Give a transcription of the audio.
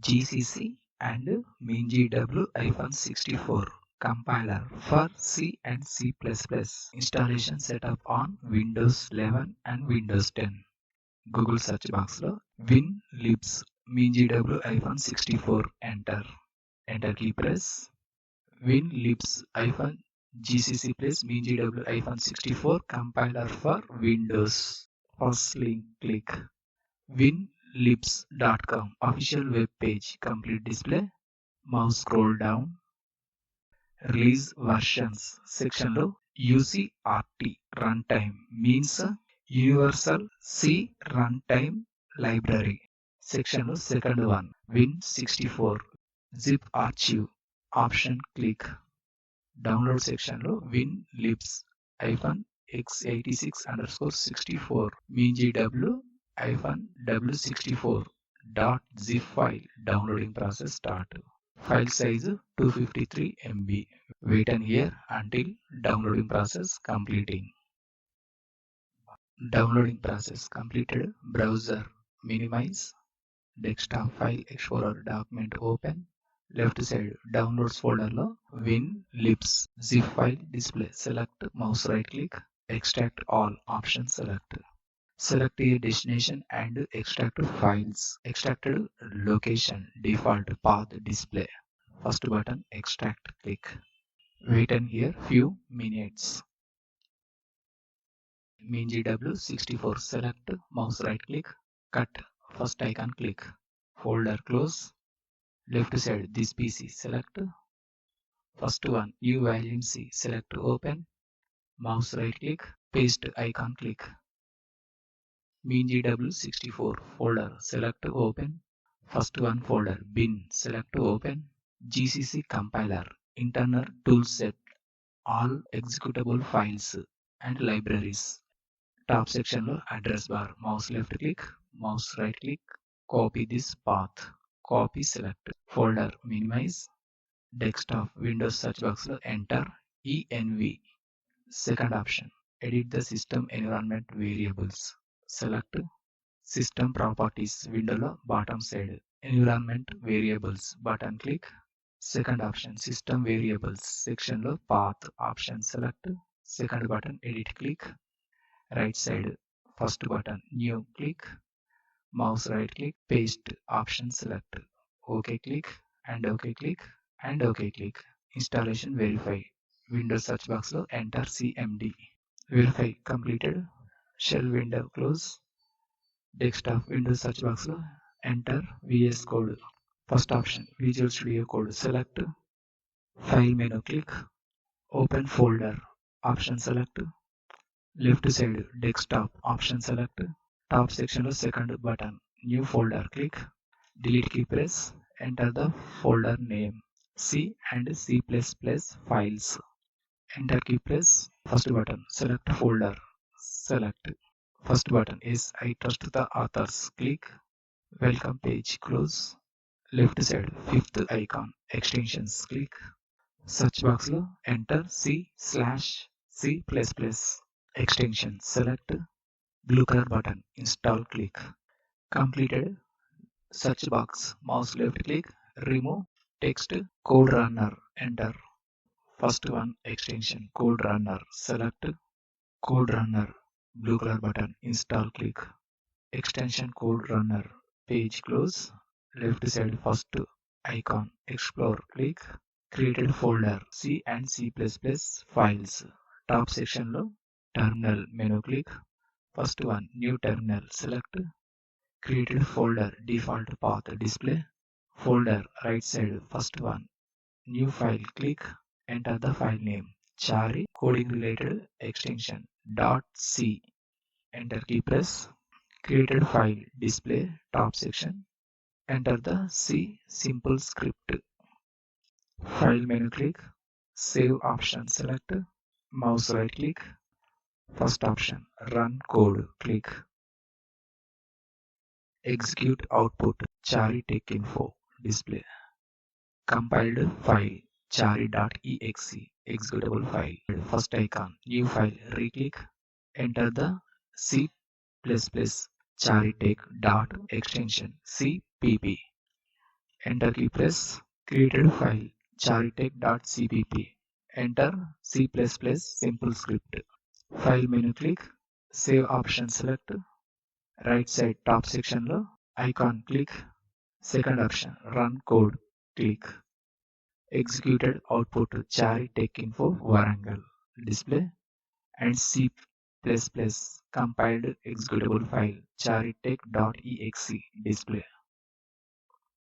GCC and MinGW-w64 compiler for C and C++. Installation setup on Windows 11 and Windows 10. Google search box lo winlibs MinGW-64 enter. Enter key press. winlibs-gcc plus MinGW-64 compiler for Windows. First link click. winlibs.com official web page, complete display. Mouse scroll down. Release versions section lo UCRT runtime means Universal C Runtime Library section lo second one. Win64 zip archive option click. Download section lo winlibs-x86_64 MinGW-w64.zip file downloading process start. File size 253 MB. Wait and here until downloading process completing. Downloading process completed. Browser minimize. Desktop file explorer document open. Left side downloads folder lo winlibs zip file display. Select mouse right click. Extract all option select. Select a destination and extract files. Extracted location default path display. First button extract click. Wait and here few minutes. MinGW-64 select mouse right click. Cut first icon click. Folder close. Left side this PC select. First one new value in C select open. Mouse right click. Paste icon click. MinGW-64 folder select open. First one folder bin select open. GCC compiler internal toolset all executable files and libraries. Top section lo address bar. Mouse left click. Mouse right click. Copy this path. Copy select. Folder minimize. Desktop Windows search box lo enter env. Second option edit the system environment variables. Select system properties window lo bottom side environment variables button click. Second option system variables section lo path option select. Second button edit click. Right side first button new click. Mouse right click paste option select. OK click and OK click and OK click. Installation verify. Windows search box lo enter cmd. Verify completed. Shell window close. Desktop Windows search box lo enter VS Code. First option Visual Studio Code select. File menu click. Open folder option select. Left side desktop option select. Top section lo second button new folder click. Delete key press. Enter the folder name C and C++ files. Enter key press. First button select folder select. First button is I trust the authors click. Welcome page close. Left side fifth icon extensions click. Search box lo enter C/C++ extension select. Blue color button install click. Completed. Search box mouse left click. Remove text code runner enter. First one extension code runner select. Code runner blue color button install click. Extension code runner page close. Left side first icon explore click. Created folder C and C++ files. Top section lo terminal menu click. First one new terminal select. Created folder default path display. Folder right side first one new file click. Enter the file name chari coding related extension .c. Enter key press. Created file display top section. Enter the C simple script. File menu click. Save option select. Mouse right click. First option run code click. Execute output chari tech info display. Compiled file chari.exe executable file. First icon new file right click. Enter the C++ charitech dot extension cpp. Enter key press. Created file charitech.cpp. Enter C++ simple script. File menu click. Save option select. Right side top section lo icon click. Second option run code click. Executed output charitech info Warangal display and C++ compiled executable file charitech.exe display.